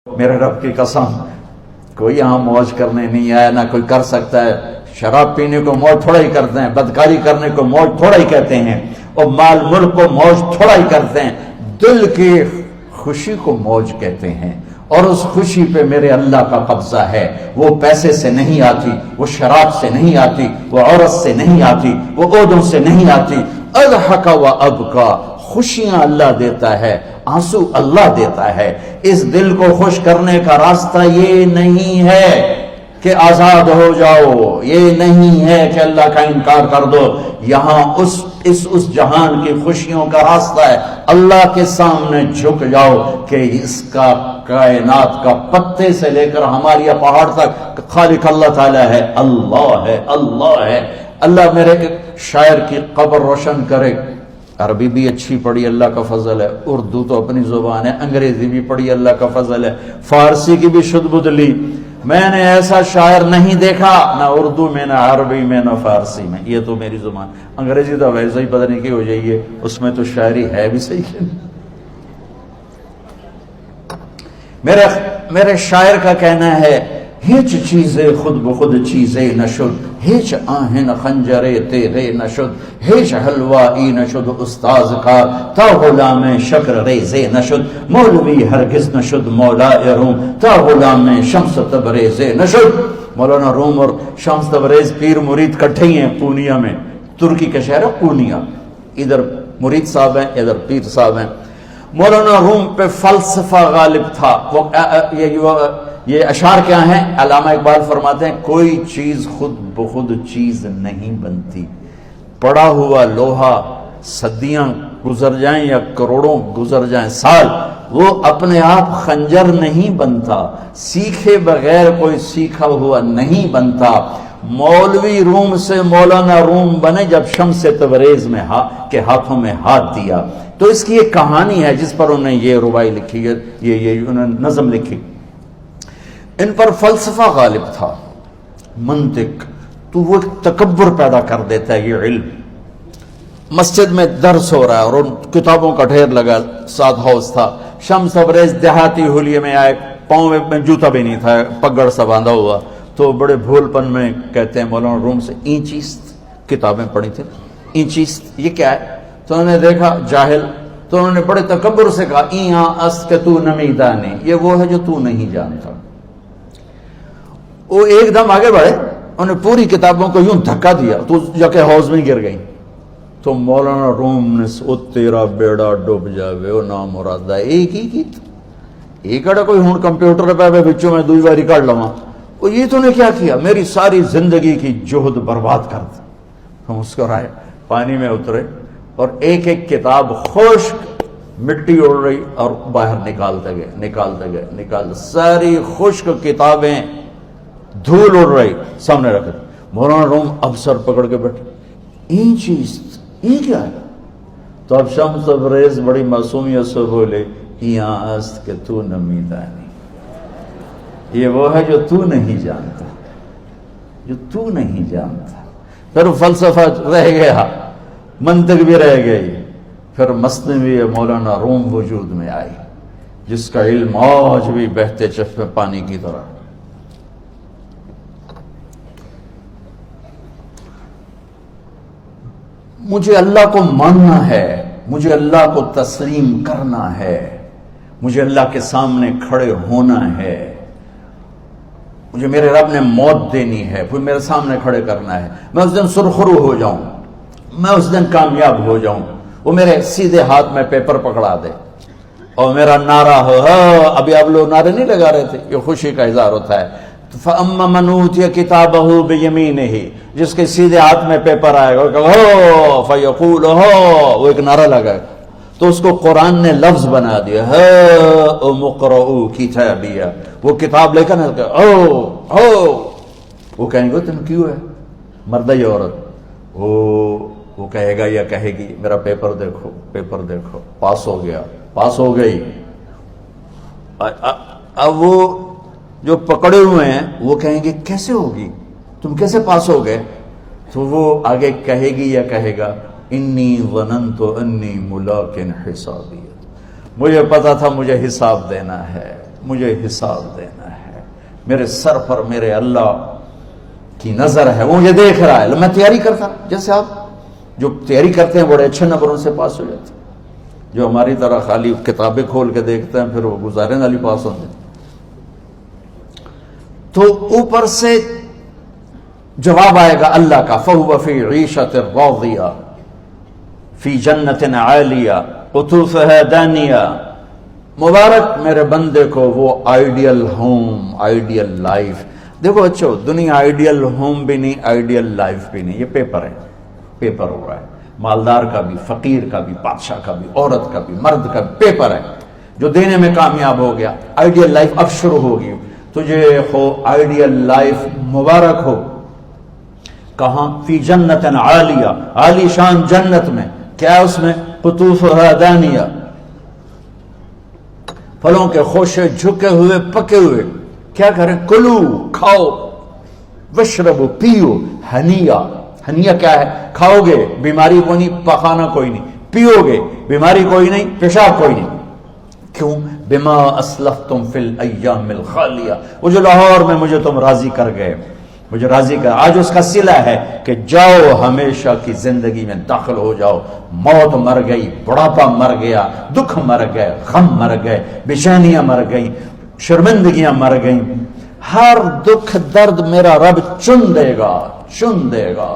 میرے رب کی قسم کوئی یہاں موج کرنے نہیں آیا، نہ کوئی کر سکتا ہے۔ شراب پینے کو موج تھوڑا ہی کرتے ہیں، بدکاری کرنے کو موج تھوڑا ہی کہتے ہیں، اور مال ملک کو موج تھوڑا ہی کرتے ہیں، دل کی خوشی کو موج کہتے ہیں۔ اور اس خوشی پہ میرے اللہ کا قبضہ ہے، وہ پیسے سے نہیں آتی، وہ شراب سے نہیں آتی، وہ عورت سے نہیں آتی، وہ عہدوں سے نہیں آتی۔ اضحک و ابکا، خوشیاں اللہ دیتا ہے، آنسو اللہ دیتا ہے۔ اس دل کو خوش کرنے کا راستہ یہ نہیں ہے کہ آزاد ہو جاؤ، یہ نہیں ہے کہ اللہ کا انکار کر دو۔ یہاں اس جہان کی خوشیوں کا راستہ ہے، اللہ کے سامنے جھک جاؤ کہ اس کا کائنات کا پتے سے لے کر ہمارے پہاڑ تک خالق اللہ تعالیٰ ہے، اللہ ہے، اللہ ہے۔ اللہ میرے شاعر کی قبر روشن کرے۔ عربی بھی اچھی پڑھی، اللہ کا فضل ہے، اردو تو اپنی زبان ہے، انگریزی بھی پڑھی، اللہ کا فضل ہے، فارسی کی بھی شد بد لی۔ میں نے ایسا شاعر نہیں دیکھا، نہ اردو میں، نہ عربی میں، نہ فارسی میں، یہ تو میری زبان۔ انگریزی تو ویسے ہی پتہ نہیں کی ہو جائیے، اس میں تو شاعری ہے بھی صحیح ہے۔ میرے شاعر کا کہنا ہے، ہیچ چیزیں خود بخود چیزیں نشد، ہیچ آہن خنجرے تیرے نشد، ہیچ حلوائی نشد استاذ کا، تا غلام شکر ریزے نشد، مولوی ہرگز نشد مولا روم، تا غلام شمس تبریز نشد۔ مولانا روم اور شمس تبریز پیر مرید کٹھے ہی ہیں پونیا میں، ترکی کا شہر ہے پونیا، ادھر مرید صاحب ہیں، ادھر پیر صاحب ہیں۔ مولانا روم پہ فلسفہ غالب تھا۔ یہ اشعار کیا ہیں؟ علامہ اقبال فرماتے ہیں، کوئی چیز خود بخود چیز نہیں بنتی، پڑا ہوا لوہا صدیاں گزر جائیں یا کروڑوں گزر جائیں سال، وہ اپنے آپ خنجر نہیں بنتا، سیکھے بغیر کوئی سیکھا ہوا نہیں بنتا۔ مولوی روم سے مولانا روم بنے جب شمس تبریز میں کے ہاتھوں میں ہاتھ دیا۔ تو اس کی ایک کہانی ہے جس پر انہوں نے یہ ربائی لکھی ہے، یہ انہوں نے نظم لکھی۔ ان پر فلسفہ غالب تھا، منطق، تو وہ تکبر پیدا کر دیتا ہے یہ علم۔ مسجد میں درس ہو رہا ہے اور ان کتابوں کا ڈھیر لگا، ساتھ ہاؤس تھا۔ شمس تبریز دیہاتی ہولیے میں آئے، پاؤں میں جوتا بھی نہیں تھا، پگڑ سا باندھا ہوا، تو بڑے بھول پن میں کہتے ہیں مولانا روم سے، اینچیست، کتابیں پڑھی تھی، اینچیست یہ کیا ہے؟ تو انہوں نے دیکھا جاہل، تو انہوں نے بڑے تکبر سے کہا، ایہاں است کہ تو نمیدانی، یہ وہ ہے جو تو نہیں جانتا۔ وہ ایک دم آگے بڑھے، انہوں نے پوری کتابوں کو یوں دھکا دیا تو جا کے حوض میں گر گئی۔ تو مولانا روم نے او تیرا بیڑا ڈوب جاوے او نامرادہ، ایک ہی کی ایک اڑا کوئی ہون کمپیوٹر پہ بچوں میں دوئی باری کر لواں، وہ یہ تو نے کیا کیا، میری ساری زندگی کی جہد برباد کر دی۔ ہم مسکرائے، پانی میں اترے اور ایک ایک کتاب خشک مٹی اڑ رہی اور باہر نکالتے گئے، ساری خشک کتابیں دھول اڑ رہی سامنے رکھ دی۔ مولانا روم اب سر پکڑ کے بیٹھے، این چیز یہ کیا ہے؟ تو اب شمس تبریز بڑی معصومیت سے بولے، یہاں است کہ تو نمیدانی، یہ وہ ہے جو تو نہیں جانتا، جو تو نہیں جانتا۔ پھر فلسفہ رہ گیا، منطق بھی رہ گئی، پھر مثنوی مولانا روم وجود میں آئی، جس کا علم آج بھی بہتے چشمے پانی کی طرح۔ مجھے اللہ کو ماننا ہے، مجھے اللہ کو تسلیم کرنا ہے، مجھے اللہ کے سامنے کھڑے ہونا ہے، مجھے میرے رب نے موت دینی ہے، پھر میرے سامنے کھڑے کرنا ہے، میں اس دن سرخرو ہو جاؤں، میں اس دن کامیاب ہو جاؤں، وہ میرے سیدھے ہاتھ میں پیپر پکڑا دے اور میرا نعرہ ہو، ابھی آپ لوگ نعرے نہیں لگا رہے تھے، یہ خوشی کا اظہار ہوتا ہے۔ فَأَمَّا مَنْ أُوتِيَ كِتَابَهُ بِيَمِينِهِ، جس کے سیدھے ہاتھ میں پیپر آئے گا، فَيَقُولُ وہ ایک نعرہ لگائے گا، تو اس کو قرآن نے لفظ بنا دیا، هَاؤْمُ اقْرَءُوا كِتَابِيَهْ، وہ کتاب لے کر وہ کہیں گے تم کیوں ہے مرد یا عورت، وہ کہے گا یا کہے گی میرا پیپر دیکھو، پیپر دیکھو، پاس ہو گیا، پاس ہو گئی۔ اب وہ جو پکڑے ہوئے ہیں وہ کہیں گے کیسے ہوگی، تم کیسے پاس ہو گئے؟ تو وہ آگے کہے گی یا کہے گا، انی ظننت انی ملاق حسابی، مجھے پتا تھا مجھے حساب دینا ہے، مجھے حساب دینا ہے، میرے سر پر میرے اللہ کی نظر ہے، وہ مجھے دیکھ رہا ہے۔ میں تیاری کرتا، جیسے آپ جو تیاری کرتے ہیں بڑے اچھے نمبروں سے پاس ہو جاتے ہیں، جو ہماری طرح خالی کتابیں کھول کے دیکھتے ہیں پھر وہ گزارے والی پاس ہوتے ہیں۔ تو اوپر سے جواب آئے گا اللہ کا، فَهُوَ فِي عِيشَةٍ رَاضِيَةٍ فِي جَنَّةٍ عَالِيَةٍ قُطُوفُهَا دَانِيَةٌ۔ مبارک میرے بندے کو وہ آئیڈیل ہوم، آئیڈیل لائف۔ دیکھو بچو، دنیا آئیڈیل ہوم بھی نہیں، آئیڈیل لائف بھی نہیں، یہ پیپر ہے، پیپر ہو رہا ہے، مالدار کا بھی، فقیر کا بھی، بادشاہ کا بھی، عورت کا بھی، مرد کا بھی پیپر ہے۔ جو دینے میں کامیاب ہو گیا، آئیڈیل لائف اب شروع ہوگی۔ تجھے ہو آئیڈیل لائف مبارک ہو۔ کہاں؟ فی جنت عالیہ، عالی شان جنت میں، کیا اس میں؟ قطوفہا دانیہ، پھلوں کے خوشے جھکے ہوئے پکے ہوئے۔ کیا کریں؟ کلو، کھاؤ، وشربو، پیو، ہنیا۔ ہنیا کیا ہے؟ کھاؤ گے بیماری کوئی نہیں، پخانا کوئی نہیں، پیو گے بیماری کوئی نہیں، پیشاب کوئی نہیں۔ کیوں؟ بما اسلفتم فی الایام الخالیہ، وہ جو لاہور میں مجھے تم راضی کر گئے، مجھے راضی کر، آج اس کا صلہ ہے کہ جاؤ ہمیشہ کی زندگی میں داخل ہو جاؤ۔ موت مر گئی، بڑھاپا مر گیا، دکھ مر گئے، غم مر گئے، بے چینیاں مر گئیں، شرمندگیاں مر گئیں، ہر دکھ درد میرا رب چن دے گا، چن دے گا۔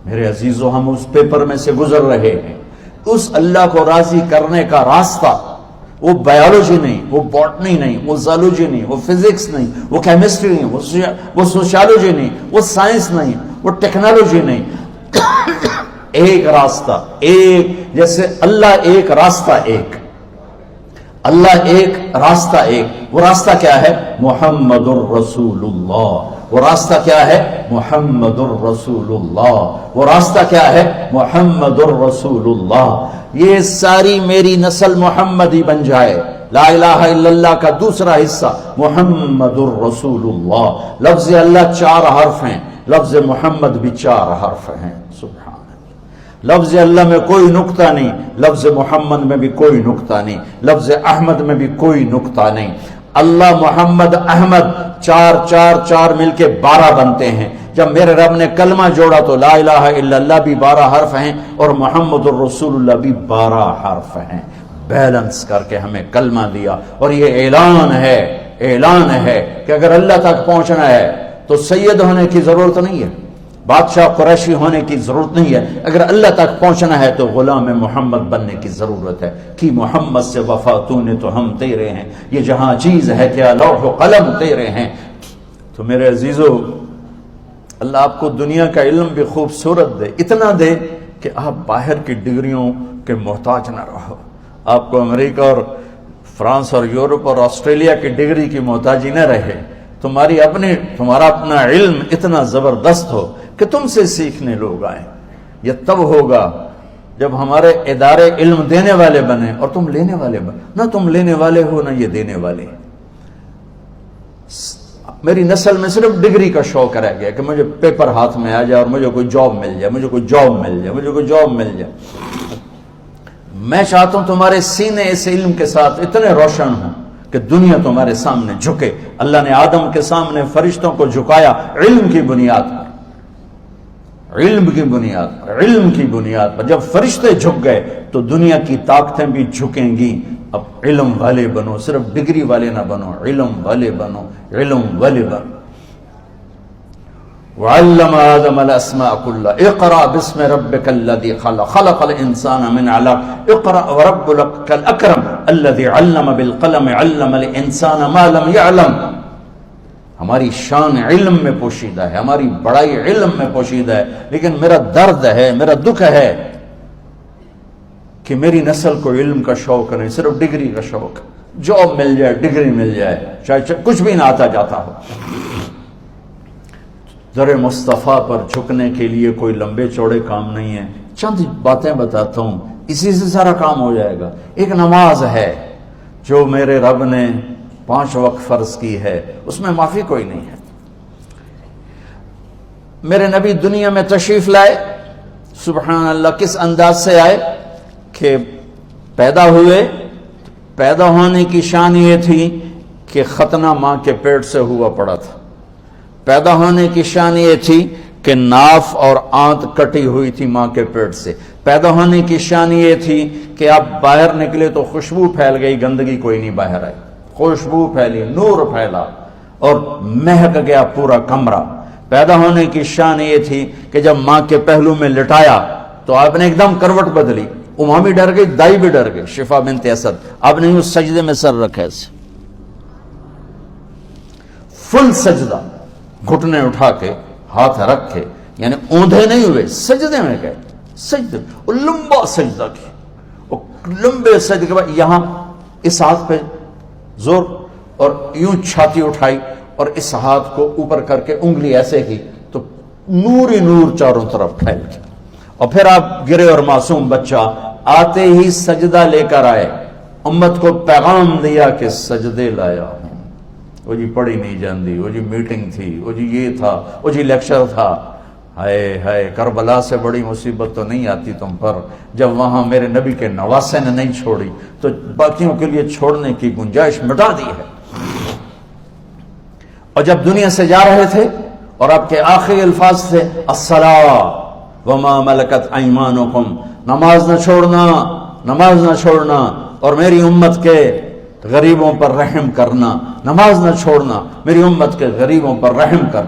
میرے عزیزو، ہم اس پیپر میں سے گزر رہے ہیں۔ اس اللہ کو راضی کرنے کا راستہ، وہ بایولوجی نہیں، وہ باٹنی نہیں، وہ زالوجی نہیں، وہ فزکس نہیں، وہ کیمسٹری نہیں، وہ سوشیالوجی نہیں، وہ سائنس نہیں، وہ ٹیکنالوجی نہیں۔ ایک راستہ، ایک، جیسے اللہ ایک، راستہ ایک، اللہ ایک، راستہ ایک۔ وہ راستہ کیا ہے؟ محمد الرسول اللہ۔ وہ راستہ کیا ہے؟ محمد الرسول اللہ۔ وہ راستہ کیا ہے؟ محمد الرسول اللہ۔ یہ ساری میری نسل محمدی بن جائے۔ لا الہ الا اللہ کا دوسرا حصہ محمد الرسول اللہ۔ لفظ اللہ 4 حرف ہیں، لفظ محمد بھی 4 حرف ہیں۔ سبحان اللہ۔ لفظ اللہ میں کوئی نقطہ نہیں، لفظ محمد میں بھی کوئی نقطہ نہیں، لفظ احمد میں بھی کوئی نقطہ نہیں۔ اللہ، محمد، احمد، 4 4 4 مل کے 12 بنتے ہیں۔ جب میرے رب نے کلمہ جوڑا تو لا الہ الا اللہ بھی 12 حرف ہیں اور محمد الرسول اللہ بھی 12 حرف ہیں۔ بیلنس کر کے ہمیں کلمہ دیا، اور یہ اعلان ہے، اعلان ہے کہ اگر اللہ تک پہنچنا ہے تو سید ہونے کی ضرورت نہیں ہے، بادشاہ قریشی ہونے کی ضرورت نہیں ہے۔ اگر اللہ تک پہنچنا ہے تو غلام محمد بننے کی ضرورت ہے۔ کہ محمد سے وفا تو نے تو ہم تیرے ہیں، یہ جہاں چیز ہے کیا لوح و قلم تیرے ہیں۔ تو میرے عزیزو، اللہ آپ کو دنیا کا علم بھی خوبصورت دے، اتنا دے کہ آپ باہر کی ڈگریوں کے محتاج نہ رہو، آپ کو امریکہ اور فرانس اور یورپ اور آسٹریلیا کی ڈگری کی محتاجی نہ رہے، تمہارا اپنا علم اتنا زبردست ہو کہ تم سے سیکھنے لوگ آئیں۔ یہ تب ہوگا جب ہمارے ادارے علم دینے والے بنے اور تم لینے والے بنے۔ نہ تم لینے والے ہو نہ یہ دینے والے۔ میری نسل میں صرف ڈگری کا شوق رہ گیا کہ مجھے پیپر ہاتھ میں آ جائے اور مجھے کوئی جاب مل جائے، مجھے کوئی جاب مل جائے، مجھے کوئی جاب مل جائے۔ میں چاہتا ہوں تمہارے سینے اس علم کے ساتھ اتنے روشن ہوں کہ دنیا تمہارے سامنے جھکے۔ اللہ نے آدم کے سامنے فرشتوں کو جھکایا علم کی بنیاد پر، علم کی بنیاد پر، علم کی بنیاد پر۔ جب فرشتے جھک گئے تو دنیا کی طاقتیں بھی جھکیں گی۔ اب علم والے بنو، صرف ڈگری والے نہ بنو، علم والے بنو، علم والے بنو۔ وعلم آدم الاسماء كلها اقرأ باسم ربك الذي خلق خلق الانسان من علق اقرأ وربك الاكرم الذي علم بالقلم علم الانسان ما لم يعلم۔ ہماری شان علم میں پوشیدہ ہے، ہماری بڑائی علم میں پوشیدہ ہے، لیکن میرا درد ہے، میرا دکھ ہے کہ میری نسل کو علم کا شوق نہیں، صرف ڈگری کا شوق۔ جاب مل جائے، ڈگری مل جائے، چاہے کچھ بھی نہ آتا جاتا ہو۔ در مصطفیٰ پر جھکنے کے لیے کوئی لمبے چوڑے کام نہیں ہے، چند باتیں بتاتا ہوں، اسی سے سارا کام ہو جائے گا۔ ایک نماز ہے جو میرے رب نے 5 وقت فرض کی ہے، اس میں معافی کوئی نہیں ہے۔ میرے نبی دنیا میں تشریف لائے، سبحان اللہ، کس انداز سے آئے کہ پیدا ہوئے، پیدا ہونے کی شان یہ تھی کہ ختنہ ماں کے پیٹ سے ہوا پڑا تھا. پیدا ہونے کی شان یہ تھی کہ ناف اور آنت کٹی ہوئی تھی ماں کے پیٹ سے. پیدا ہونے کی شان یہ تھی کہ آپ باہر نکلے تو خوشبو پھیل گئی, گندگی کوئی نہیں باہر آئی, خوشبو پھیلی, نور پھیلا اور مہک گیا پورا کمرہ. پیدا ہونے کی شان یہ تھی کہ جب ماں کے پہلو میں لٹایا تو آپ نے ایک دم کروٹ بدلی. اماں بھی ڈر گئی, دائی بھی ڈر گئی, شفا بنت اسد. آپ نے اس سجدے میں سر رکھا ایسے فل سجدہ, گھٹنے اٹھا کے ہاتھ رکھ کے, یعنی اوندھے نہیں ہوئے, سجدے میں گئے. سجدے اور لمبا سجدہ کیا, اور لمبے سجدے کے بعد یہاں اس ہاتھ پہ زور اور یوں چھاتی اٹھائی اور اس ہاتھ کو اوپر کر کے انگلی ایسے کی تو نور ہی نور چاروں طرف پھیل گیا. اور پھر آپ گرے اور معصوم بچہ آتے ہی سجدہ لے کر آئے, امت کو پیغام دیا کہ سجدے لایا ہوں. وہ جی پڑھی نہیں جاندی, وہ جی میٹنگ تھی, وہ جی یہ تھا, وہ جی لیکچر تھا. ہائے ہائے, کربلا سے بڑی مصیبت تو نہیں آتی تم پر جب وہاں میرے نبی کے نواسے نے نہیں چھوڑی تو باقیوں کے لیے چھوڑنے کی گنجائش مٹا دی ہے. اور جب دنیا سے جا رہے تھے اور آپ کے آخری الفاظ تھے الصلاۃ وما ملکت ایمانکم, نماز نہ چھوڑنا, نماز نہ چھوڑنا, اور میری امت کے غریبوں پر رحم کرنا, نماز نہ چھوڑنا, میری امت کے غریبوں پر رحم کر.